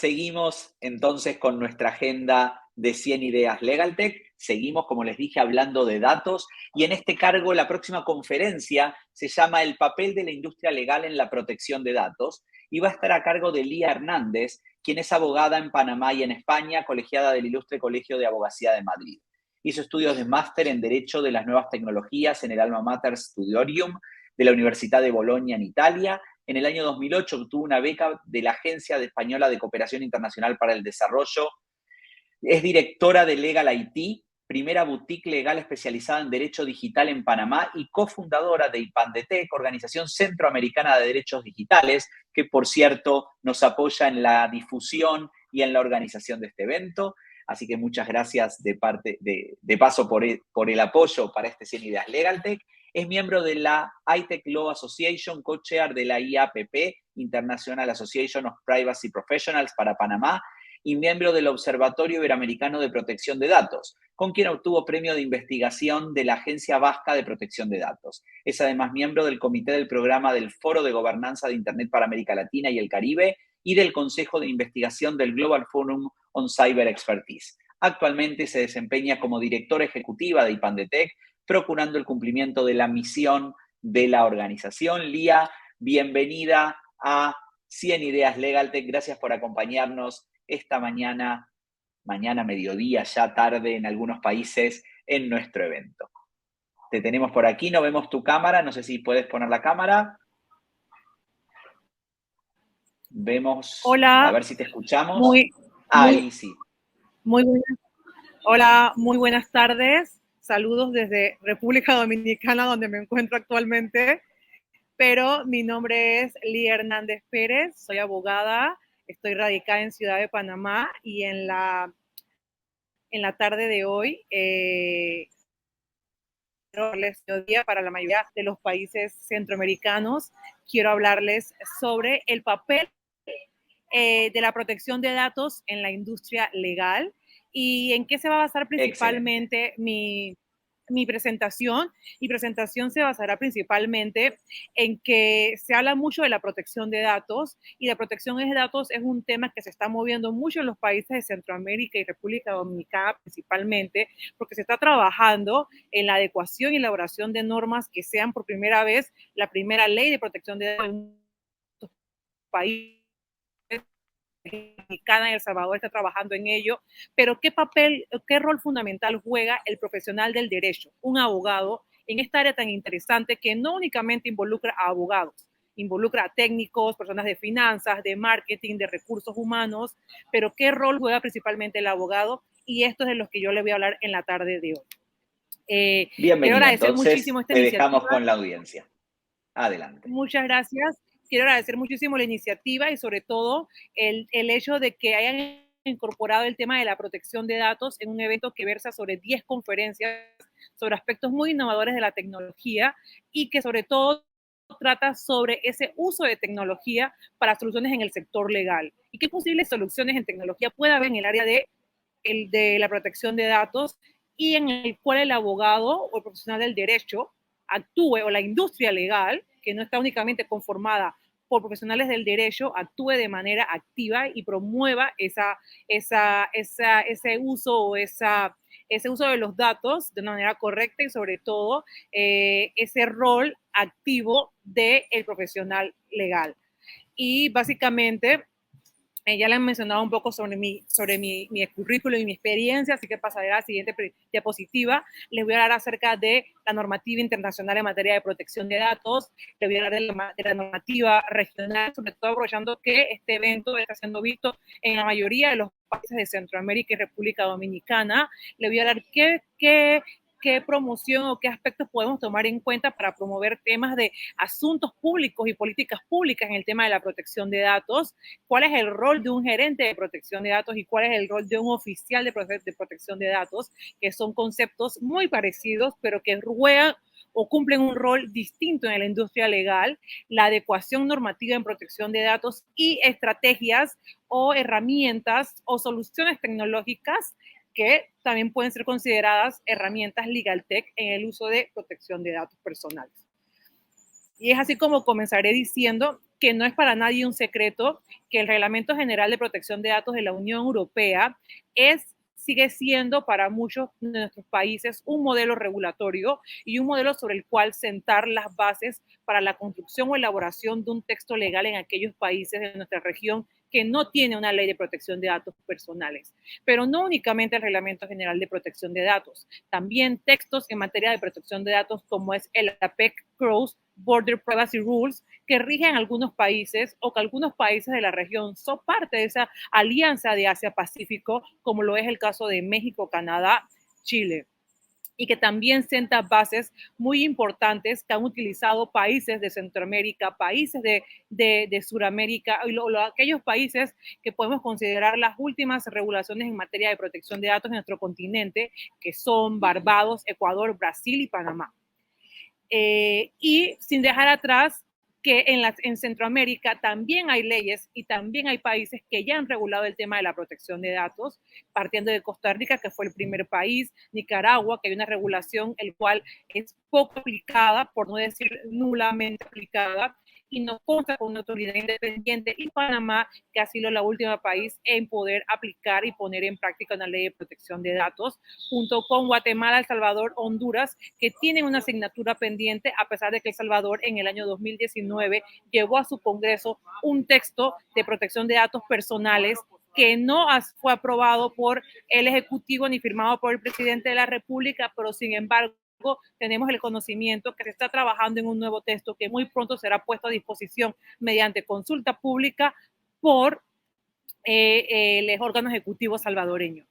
Seguimos entonces con nuestra agenda de 100 ideas LegalTech. Seguimos, como les dije, hablando de datos y en este cargo la próxima conferencia se llama El papel de la industria legal en la protección de datos y va a estar a cargo de Lía Hernández, quien es abogada en Panamá y en España, colegiada del Ilustre Colegio de Abogacía de Madrid. Hizo estudios de máster en Derecho de las Nuevas Tecnologías en el Alma Mater Studiorium de la Universidad de Bolonia en Italia. En el año 2008 obtuvo una beca de la Agencia Española de Cooperación Internacional para el Desarrollo. Es directora de Legal IT, primera boutique legal especializada en Derecho Digital en Panamá y cofundadora de IPANDETEC, Organización Centroamericana de Derechos Digitales, que por cierto nos apoya en la difusión y en la organización de este evento. Así que muchas gracias de paso por el apoyo para este 100 Ideas LegalTech. Es miembro de la iTech Law Association, co-chair de la IAPP, International Association of Privacy Professionals para Panamá, y miembro del Observatorio Iberoamericano de Protección de Datos, con quien obtuvo premio de investigación de la Agencia Vasca de Protección de Datos. Es además miembro del comité del programa del Foro de Gobernanza de Internet para América Latina y el Caribe y del Consejo de Investigación del Global Forum on Cyber Expertise. Actualmente se desempeña como directora ejecutiva de IPANDETEC, procurando el cumplimiento de la misión de la organización. Lía, bienvenida a 100 Ideas LegalTech. Gracias por acompañarnos esta mañana, mediodía, ya tarde en algunos países, en nuestro evento. Te tenemos por aquí, no vemos tu cámara, no sé si puedes poner la cámara. Vemos, hola, a ver si te escuchamos. Ahí sí. Hola, muy buenas tardes. Saludos desde República Dominicana, donde me encuentro actualmente. Pero mi nombre es Lía Hernández Pérez, soy abogada, estoy radicada en Ciudad de Panamá y en la tarde de hoy para la mayoría de los países centroamericanos, quiero hablarles sobre el papel de la protección de datos en la industria legal y en qué se va a basar principalmente mi presentación. Mi presentación se basará principalmente en que se habla mucho de la protección de datos y la protección de datos es un tema que se está moviendo mucho en los países de Centroamérica y República Dominicana principalmente porque se está trabajando en la adecuación y elaboración de normas que sean por primera vez la primera ley de protección de datos en un país. Mexicana y El Salvador está trabajando en ello, pero qué rol fundamental juega el profesional del derecho, un abogado, en esta área tan interesante que no únicamente involucra a abogados, involucra a técnicos, personas de finanzas, de marketing, de recursos humanos, pero qué rol juega principalmente el abogado, y esto es de lo que yo le voy a hablar en la tarde de hoy. Quiero Bienvenida, agradecer entonces muchísimo esta te dejamos iniciativa. con la audiencia. Adelante. Muchas gracias. Quiero agradecer muchísimo la iniciativa y sobre todo el hecho de que hayan incorporado el tema de la protección de datos en un evento que versa sobre 10 conferencias sobre aspectos muy innovadores de la tecnología y que sobre todo trata sobre ese uso de tecnología para soluciones en el sector legal y qué posibles soluciones en tecnología puede haber en el área de la protección de datos y en el cual el abogado o el profesional del derecho actúe, o la industria legal, que no está únicamente conformada por profesionales del derecho, actúe de manera activa y promueva ese uso o ese uso de los datos de una manera correcta y sobre todo ese rol activo del profesional legal. Y básicamente ya le han mencionado un poco sobre mi currículo y mi experiencia, así que pasaré a la siguiente diapositiva. Les voy a hablar acerca de la normativa internacional en materia de protección de datos, les voy a hablar de la normativa regional, sobre todo aprovechando que este evento está siendo visto en la mayoría de los países de Centroamérica y República Dominicana. Les voy a hablar qué promoción o qué aspectos podemos tomar en cuenta para promover temas de asuntos públicos y políticas públicas en el tema de la protección de datos, cuál es el rol de un gerente de protección de datos y cuál es el rol de un oficial de protección de datos, que son conceptos muy parecidos, pero que juegan o cumplen un rol distinto en la industria legal, la adecuación normativa en protección de datos y estrategias o herramientas o soluciones tecnológicas que también pueden ser consideradas herramientas LegalTech en el uso de protección de datos personales. Y es así como comenzaré diciendo que no es para nadie un secreto que el Reglamento General de Protección de Datos de la Unión Europea sigue siendo para muchos de nuestros países un modelo regulatorio y un modelo sobre el cual sentar las bases para la construcción o elaboración de un texto legal en aquellos países de nuestra región que no tiene una ley de protección de datos personales. Pero no únicamente el Reglamento General de Protección de Datos, también textos en materia de protección de datos como es el APEC Cross Border Privacy Rules, que rigen algunos países o que algunos países de la región son parte de esa alianza de Asia-Pacífico, como lo es el caso de México, Canadá, Chile, y que también sienta bases muy importantes que han utilizado países de Centroamérica, países de Sudamérica, y aquellos países que podemos considerar las últimas regulaciones en materia de protección de datos en nuestro continente, que son Barbados, Ecuador, Brasil y Panamá. Y sin dejar atrás que en Centroamérica también hay leyes y también hay países que ya han regulado el tema de la protección de datos, partiendo de Costa Rica, que fue el primer país, Nicaragua, que hay una regulación el cual es poco aplicada, por no decir nulamente aplicada, y no consta con una autoridad independiente, y Panamá, que ha sido la última país en poder aplicar y poner en práctica una ley de protección de datos, junto con Guatemala, El Salvador, Honduras, que tienen una asignatura pendiente, a pesar de que El Salvador en el año 2019 llevó a su Congreso un texto de protección de datos personales que no fue aprobado por el Ejecutivo ni firmado por el presidente de la República, pero sin embargo tenemos el conocimiento que se está trabajando en un nuevo texto que muy pronto será puesto a disposición mediante consulta pública por los órganos ejecutivos salvadoreños.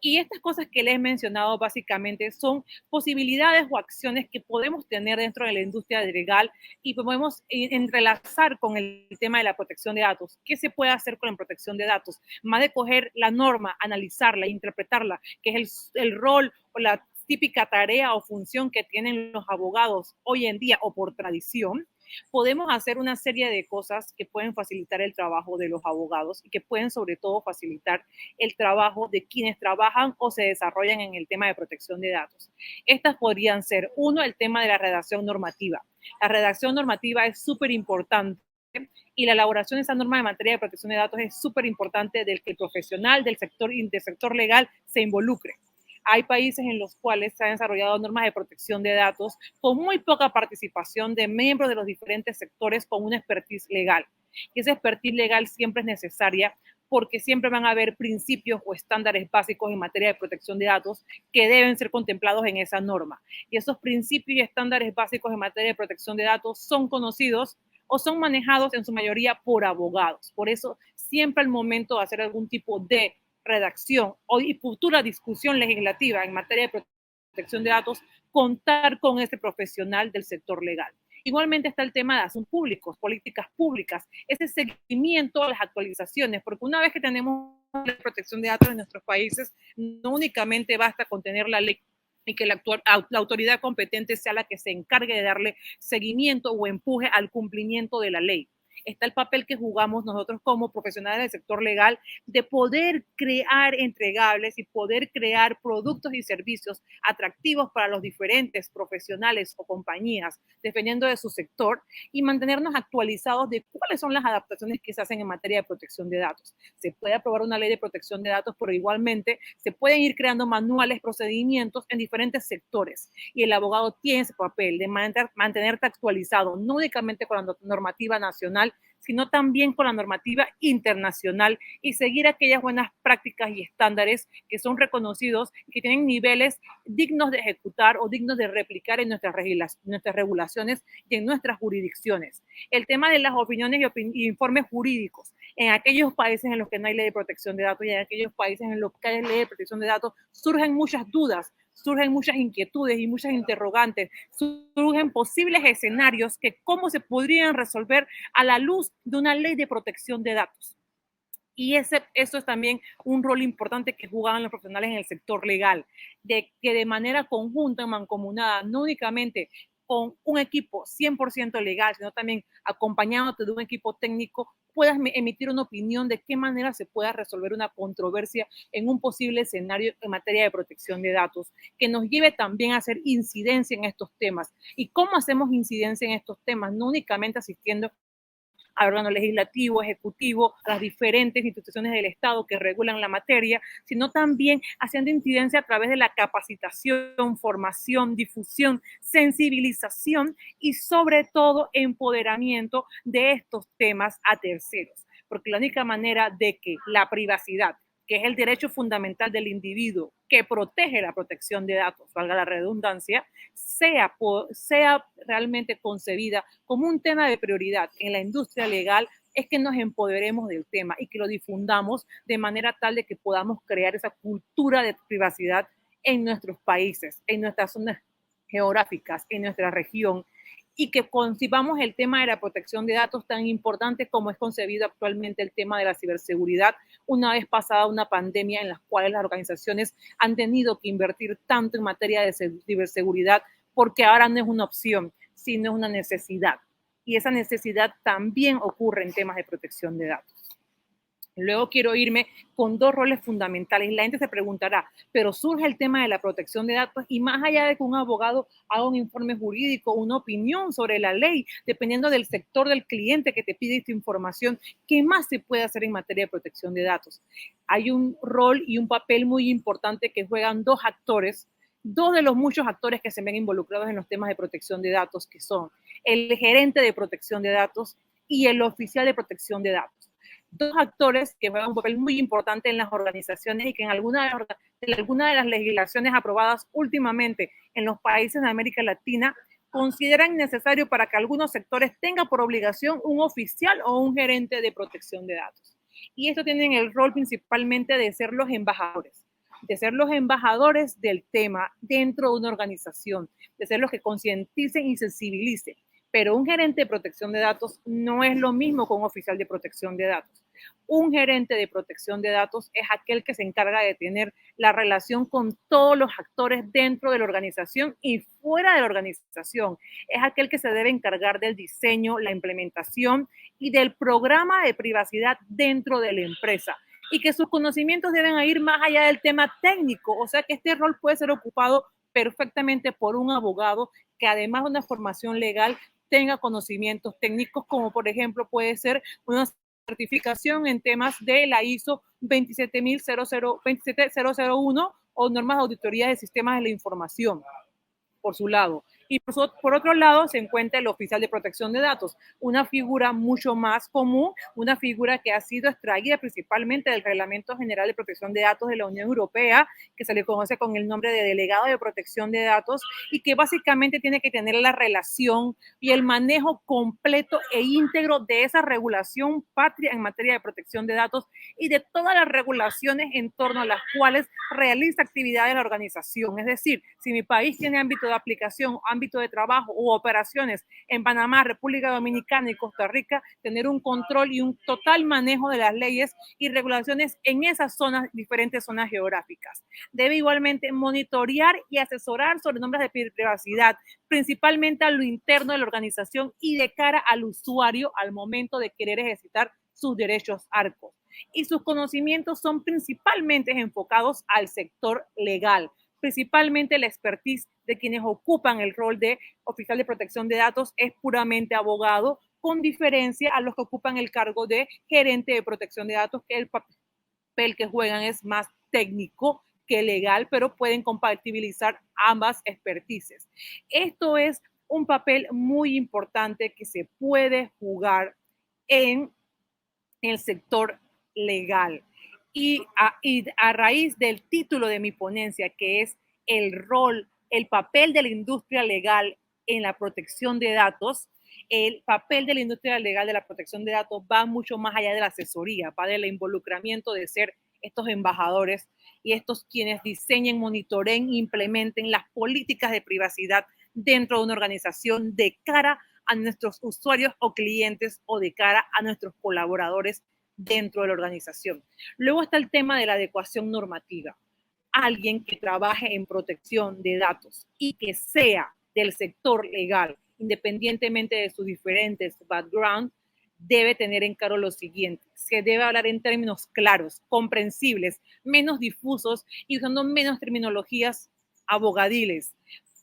Y estas cosas que les he mencionado básicamente son posibilidades o acciones que podemos tener dentro de la industria legal y podemos entrelazar con el tema de la protección de datos. ¿Qué se puede hacer con la protección de datos? Más de coger la norma, analizarla, interpretarla, que es el rol o la típica tarea o función que tienen los abogados hoy en día o por tradición, podemos hacer una serie de cosas que pueden facilitar el trabajo de los abogados y que pueden sobre todo facilitar el trabajo de quienes trabajan o se desarrollan en el tema de protección de datos. Estas podrían ser, uno, el tema de la redacción normativa. La redacción normativa es súper importante y la elaboración de esa norma de materia de protección de datos es súper importante del que el profesional del sector legal se involucre. Hay países en los cuales se han desarrollado normas de protección de datos con muy poca participación de miembros de los diferentes sectores con una expertise legal. Y esa expertise legal siempre es necesaria porque siempre van a haber principios o estándares básicos en materia de protección de datos que deben ser contemplados en esa norma. Y esos principios y estándares básicos en materia de protección de datos son conocidos o son manejados en su mayoría por abogados. Por eso, siempre al momento de hacer algún tipo de redacción o futura discusión legislativa en materia de protección de datos, contar con este profesional del sector legal. Igualmente está el tema de asuntos públicos, políticas públicas, ese seguimiento a las actualizaciones, porque una vez que tenemos la protección de datos en nuestros países, no únicamente basta con tener la ley y que la autoridad competente sea la que se encargue de darle seguimiento o empuje al cumplimiento de la ley. Está el papel que jugamos nosotros como profesionales del sector legal de poder crear entregables y poder crear productos y servicios atractivos para los diferentes profesionales o compañías, dependiendo de su sector, y mantenernos actualizados de cuáles son las adaptaciones que se hacen en materia de protección de datos. Se puede aprobar una ley de protección de datos, pero igualmente se pueden ir creando manuales, procedimientos en diferentes sectores, y el abogado tiene ese papel de mantenerte actualizado, no únicamente con la normativa nacional, sino también con la normativa internacional y seguir aquellas buenas prácticas y estándares que son reconocidos y que tienen niveles dignos de ejecutar o dignos de replicar en nuestras regulaciones y en nuestras jurisdicciones. El tema de las opiniones y informes jurídicos en aquellos países en los que no hay ley de protección de datos y en aquellos países en los que hay ley de protección de datos, surgen muchas dudas, surgen muchas inquietudes y muchas interrogantes, surgen posibles escenarios que cómo se podrían resolver a la luz de una ley de protección de datos. Y eso es también un rol importante que jugaban los profesionales en el sector legal, de que de manera conjunta, mancomunada, no únicamente con un equipo 100% legal, sino también acompañándote de un equipo técnico, puedas emitir una opinión de qué manera se pueda resolver una controversia en un posible escenario en materia de protección de datos, que nos lleve también a hacer incidencia en estos temas. ¿Y cómo hacemos incidencia en estos temas? No únicamente asistiendo al órgano legislativo, ejecutivo, a las diferentes instituciones del Estado que regulan la materia, sino también haciendo incidencia a través de la capacitación, formación, difusión, sensibilización y sobre todo empoderamiento de estos temas a terceros. Porque la única manera de que la privacidad, que es el derecho fundamental del individuo que protege la protección de datos, valga la redundancia, sea realmente concebida como un tema de prioridad en la industria legal, es que nos empoderemos del tema y que lo difundamos de manera tal de que podamos crear esa cultura de privacidad en nuestros países, en nuestras zonas geográficas, en nuestra región, y que concibamos el tema de la protección de datos tan importante como es concebido actualmente el tema de la ciberseguridad, una vez pasada una pandemia en la cual las organizaciones han tenido que invertir tanto en materia de ciberseguridad, porque ahora no es una opción, sino es una necesidad. Y esa necesidad también ocurre en temas de protección de datos. Luego quiero irme con dos roles fundamentales. La gente se preguntará, pero surge el tema de la protección de datos y más allá de que un abogado haga un informe jurídico, una opinión sobre la ley, dependiendo del sector del cliente que te pide esta información, ¿qué más se puede hacer en materia de protección de datos? Hay un rol y un papel muy importante que juegan dos actores, dos de los muchos actores que se ven involucrados en los temas de protección de datos, que son el gerente de protección de datos y el oficial de protección de datos. Dos actores que juegan un papel muy importante en las organizaciones y que en alguna de las legislaciones aprobadas últimamente en los países de América Latina consideran necesario para que algunos sectores tengan por obligación un oficial o un gerente de protección de datos. Y esto tienen el rol principalmente de ser los embajadores, del tema dentro de una organización, de ser los que concienticen y sensibilicen. Pero un gerente de protección de datos no es lo mismo que un oficial de protección de datos. Un gerente de protección de datos es aquel que se encarga de tener la relación con todos los actores dentro de la organización y fuera de la organización. Es aquel que se debe encargar del diseño, la implementación y del programa de privacidad dentro de la empresa. Y que sus conocimientos deben ir más allá del tema técnico. O sea que este rol puede ser ocupado perfectamente por un abogado que además de una formación legal tenga conocimientos técnicos, como por ejemplo puede ser una certificación en temas de la ISO 27001 o normas de auditoría de sistemas de la información, por su lado. Y por otro lado se encuentra el oficial de protección de datos, una figura mucho más común, una figura que ha sido extraída principalmente del Reglamento General de Protección de Datos de la Unión Europea, que se le conoce con el nombre de Delegado de Protección de Datos y que básicamente tiene que tener la relación y el manejo completo e íntegro de esa regulación patria en materia de protección de datos y de todas las regulaciones en torno a las cuales realiza actividades la organización. Es decir, si mi país tiene ámbito de aplicación, ámbito de trabajo u operaciones en Panamá, República Dominicana y Costa Rica, tener un control y un total manejo de las leyes y regulaciones en esas zonas, diferentes zonas geográficas. Debe igualmente monitorear y asesorar sobre normas de privacidad, principalmente a lo interno de la organización y de cara al usuario al momento de querer ejercitar sus derechos ARCO. Y sus conocimientos son principalmente enfocados al sector legal, principalmente la expertise de quienes ocupan el rol de oficial de protección de datos es puramente abogado, con diferencia a los que ocupan el cargo de gerente de protección de datos, que el papel que juegan es más técnico que legal, pero pueden compatibilizar ambas expertices. Esto es un papel muy importante que se puede jugar en el sector legal. Y a raíz del título de mi ponencia, que es el rol, el papel de la industria legal en la protección de datos, el papel de la industria legal de la protección de datos va mucho más allá de la asesoría, va del involucramiento de ser estos embajadores y estos quienes diseñen, monitoreen, implementen las políticas de privacidad dentro de una organización de cara a nuestros usuarios o clientes o de cara a nuestros colaboradores dentro de la organización. Luego está el tema de la adecuación normativa. Alguien que trabaje en protección de datos y que sea del sector legal, independientemente de sus diferentes backgrounds, debe tener en claro lo siguiente: se debe hablar en términos claros, comprensibles, menos difusos y usando menos terminologías abogadiles,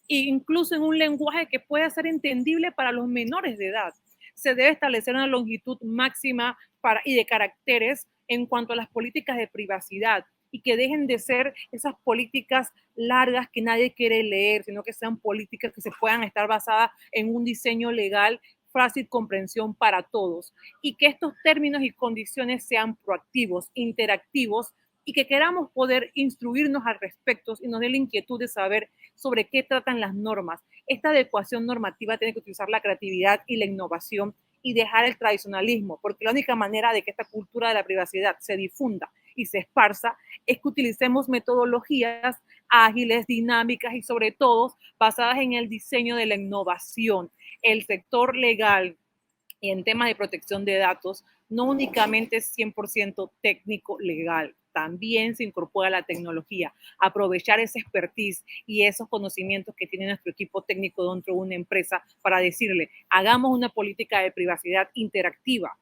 e incluso en un lenguaje que pueda ser entendible para los menores de edad. Se debe establecer una longitud máxima y de caracteres en cuanto a las políticas de privacidad, y que dejen de ser esas políticas largas que nadie quiere leer, sino que sean políticas que se puedan estar basadas en un diseño legal fácil comprensión para todos, y que estos términos y condiciones sean proactivos, interactivos, y que queramos poder instruirnos al respecto y nos dé la inquietud de saber sobre qué tratan las normas. Esta adecuación normativa tiene que utilizar la creatividad y la innovación y dejar el tradicionalismo, porque la única manera de que esta cultura de la privacidad se difunda y se esparza es que utilicemos metodologías ágiles, dinámicas y sobre todo basadas en el diseño de la innovación. El sector legal y en temas de protección de datos no únicamente es 100% técnico legal, también se incorpora la tecnología, aprovechar esa expertise y esos conocimientos que tiene nuestro equipo técnico dentro de una empresa para decirle, hagamos una política de privacidad interactiva,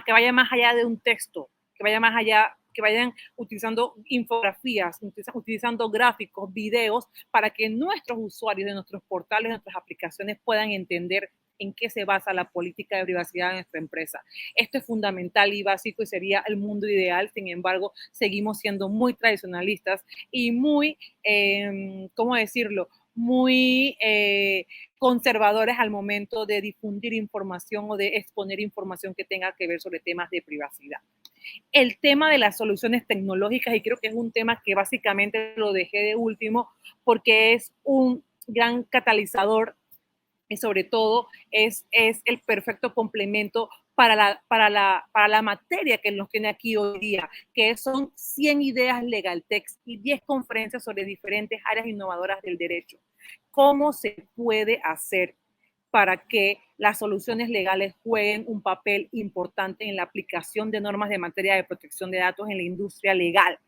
que vaya más allá de un texto, que vaya más allá, que vayan utilizando infografías, utilizando gráficos, videos, para que nuestros usuarios de nuestros portales, de nuestras aplicaciones puedan entender en qué se basa la política de privacidad de nuestra empresa. Esto es fundamental y básico y sería el mundo ideal. Sin embargo, seguimos siendo muy tradicionalistas y muy, ¿cómo decirlo? Muy conservadores al momento de difundir información o de exponer información que tenga que ver sobre temas de privacidad. El tema de las soluciones tecnológicas, y creo que es un tema que básicamente lo dejé de último porque es un gran catalizador y sobre todo es el perfecto complemento para la materia que nos tiene aquí hoy día, que son 100 ideas legal text y 10 conferencias sobre diferentes áreas innovadoras del derecho. ¿Cómo se puede hacer para que las soluciones legales jueguen un papel importante en la aplicación de normas de materia de protección de datos en la industria legal?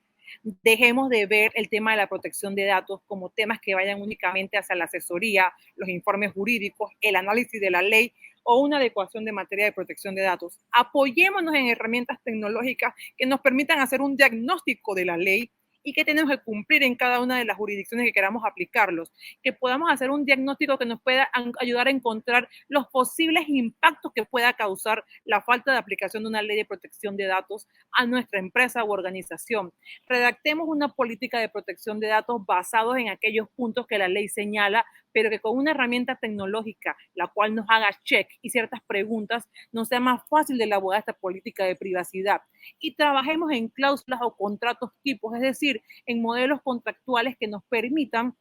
Dejemos de ver el tema de la protección de datos como temas que vayan únicamente hacia la asesoría, los informes jurídicos, el análisis de la ley o una adecuación de materia de protección de datos. Apoyémonos en herramientas tecnológicas que nos permitan hacer un diagnóstico de la ley y que tenemos que cumplir en cada una de las jurisdicciones que queramos aplicarlos, que podamos hacer un diagnóstico que nos pueda ayudar a encontrar los posibles impactos que pueda causar la falta de aplicación de una ley de protección de datos a nuestra empresa u organización. Redactemos una política de protección de datos basados en aquellos puntos que la ley señala, pero que con una herramienta tecnológica, la cual nos haga check y ciertas preguntas, nos sea más fácil de elaborar esta política de privacidad. Y trabajemos en cláusulas o contratos tipos, es decir, en modelos contractuales que nos permitan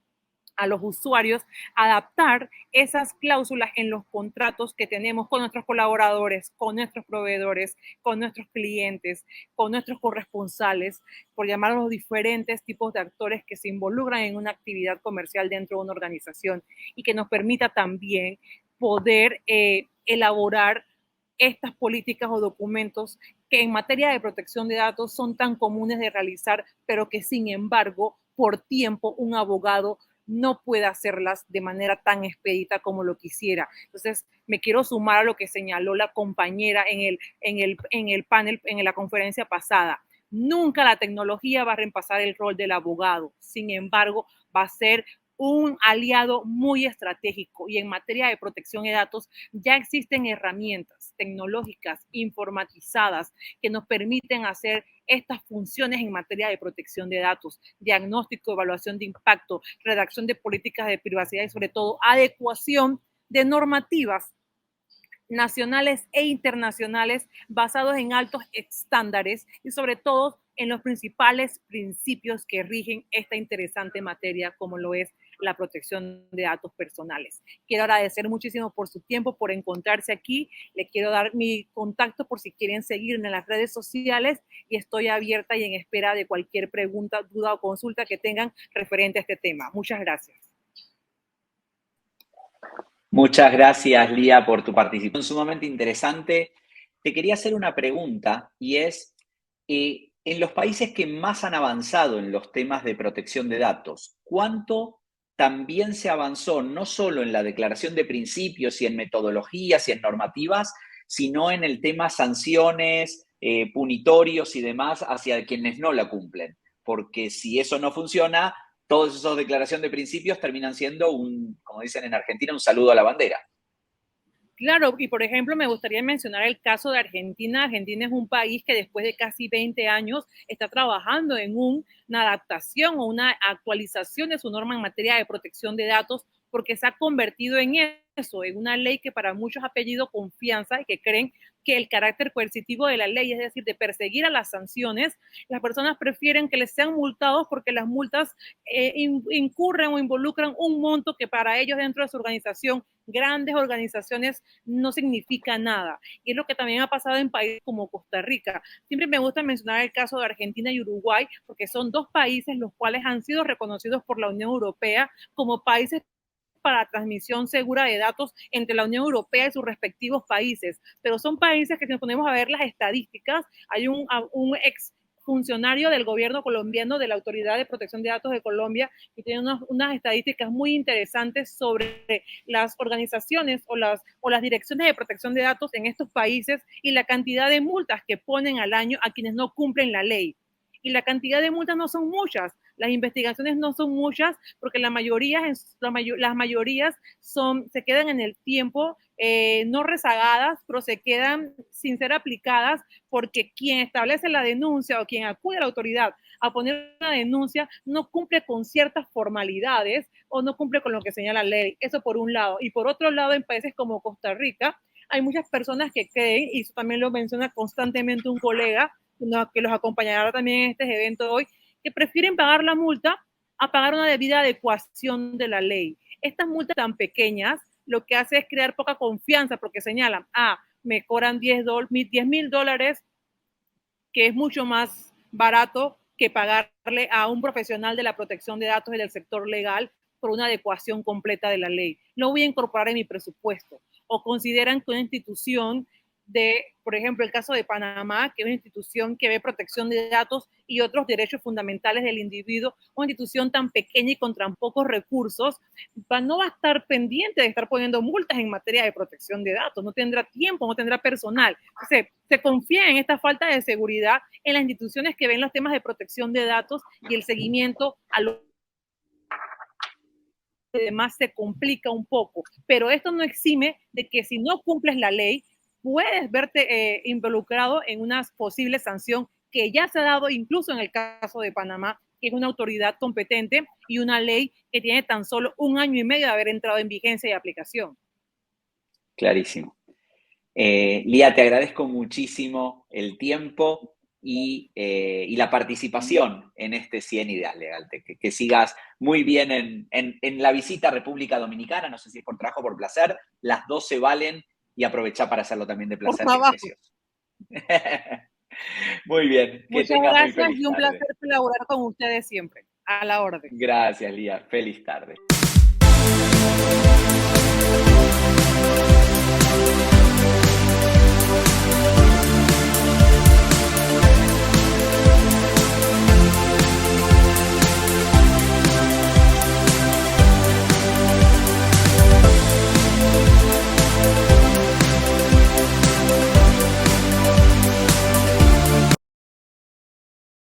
a los usuarios adaptar esas cláusulas en los contratos que tenemos con nuestros colaboradores, con nuestros proveedores, con nuestros clientes, con nuestros corresponsales, por llamar a los diferentes tipos de actores que se involucran en una actividad comercial dentro de una organización, y que nos permita también poder elaborar estas políticas o documentos que en materia de protección de datos son tan comunes de realizar, pero que sin embargo, por tiempo, un abogado no puede hacerlas de manera tan expedita como lo quisiera. Entonces, me quiero sumar a lo que señaló la compañera en el panel, en la conferencia pasada. Nunca la tecnología va a reemplazar el rol del abogado. Sin embargo, va a ser un aliado muy estratégico, y en materia de protección de datos ya existen herramientas tecnológicas informatizadas que nos permiten hacer estas funciones en materia de protección de datos, diagnóstico, evaluación de impacto, redacción de políticas de privacidad y sobre todo adecuación de normativas nacionales e internacionales basados en altos estándares y sobre todo en los principales principios que rigen esta interesante materia como lo es la protección de datos personales. Quiero agradecer muchísimo por su tiempo, por encontrarse aquí. Le quiero dar mi contacto por si quieren seguirme en las redes sociales, y estoy abierta y en espera de cualquier pregunta, duda o consulta que tengan referente a este tema. Muchas gracias. Muchas gracias, Lía, por tu participación sumamente interesante. Te quería hacer una pregunta, y es, en los países que más han avanzado en los temas de protección de datos, ¿cuánto también se avanzó no solo en la declaración de principios y en metodologías y en normativas, sino en el tema sanciones, punitorios y demás hacia quienes no la cumplen. Porque si eso no funciona, todas esas declaraciones de principios terminan siendo como dicen en Argentina, un saludo a la bandera. Claro, y por ejemplo, me gustaría mencionar el caso de Argentina. Argentina es un país que después de casi 20 años está trabajando en una adaptación o una actualización de su norma en materia de protección de datos, porque se ha convertido en eso, en una ley que para muchos ha pedido confianza y que creen que el carácter coercitivo de la ley, es decir, de perseguir a las sanciones, las personas prefieren que les sean multados porque las multas incurren o involucran un monto que para ellos dentro de su organización, grandes organizaciones, no significa nada. Y es lo que también ha pasado en países como Costa Rica. Siempre me gusta mencionar el caso de Argentina y Uruguay porque son dos países los cuales han sido reconocidos por la Unión Europea como países para transmisión segura de datos entre la Unión Europea y sus respectivos países. Pero son países que si nos ponemos a ver las estadísticas, hay un ex funcionario del gobierno colombiano, de la Autoridad de Protección de Datos de Colombia, que tiene unas estadísticas muy interesantes sobre las organizaciones o las direcciones de protección de datos en estos países y la cantidad de multas que ponen al año a quienes no cumplen la ley. Y la cantidad de multas no son muchas, las investigaciones no son muchas, porque las mayorías se quedan en el tiempo, no rezagadas, pero se quedan sin ser aplicadas, porque quien establece la denuncia o quien acude a la autoridad a poner una denuncia no cumple con ciertas formalidades o no cumple con lo que señala la ley. Eso por un lado. Y por otro lado, en países como Costa Rica, hay muchas personas que creen, y eso también lo menciona constantemente un colega, que los acompañará también en este evento hoy, que prefieren pagar la multa a pagar una debida adecuación de la ley. Estas multas tan pequeñas lo que hace es crear poca confianza porque señalan, me cobran $10,000, que es mucho más barato que pagarle a un profesional de la protección de datos y del sector legal por una adecuación completa de la ley. Lo voy a incorporar en mi presupuesto. O consideran que una institución por ejemplo, el caso de Panamá, que es una institución que ve protección de datos y otros derechos fundamentales del individuo, una institución tan pequeña y con tan pocos recursos, no va a estar pendiente de estar poniendo multas en materia de protección de datos, no tendrá tiempo, no tendrá personal. Se confía en esta falta de seguridad en las instituciones que ven los temas de protección de datos y el seguimiento a los demás se complica un poco, pero esto no exime de que si no cumples la ley, puedes verte involucrado en una posible sanción que ya se ha dado incluso en el caso de Panamá, que es una autoridad competente y una ley que tiene tan solo 1 año y medio de haber entrado en vigencia y aplicación. Clarísimo. Lía, te agradezco muchísimo el tiempo y la participación en este 100 Ideas Legal Tech. Que sigas muy bien en la visita a República Dominicana, no sé si es por trabajo o por placer, las dos se valen y aprovechar para hacerlo también de placer, que es precioso. Muy bien. Muchas gracias y un placer colaborar con ustedes siempre. A la orden. Gracias, Lía. Feliz tarde.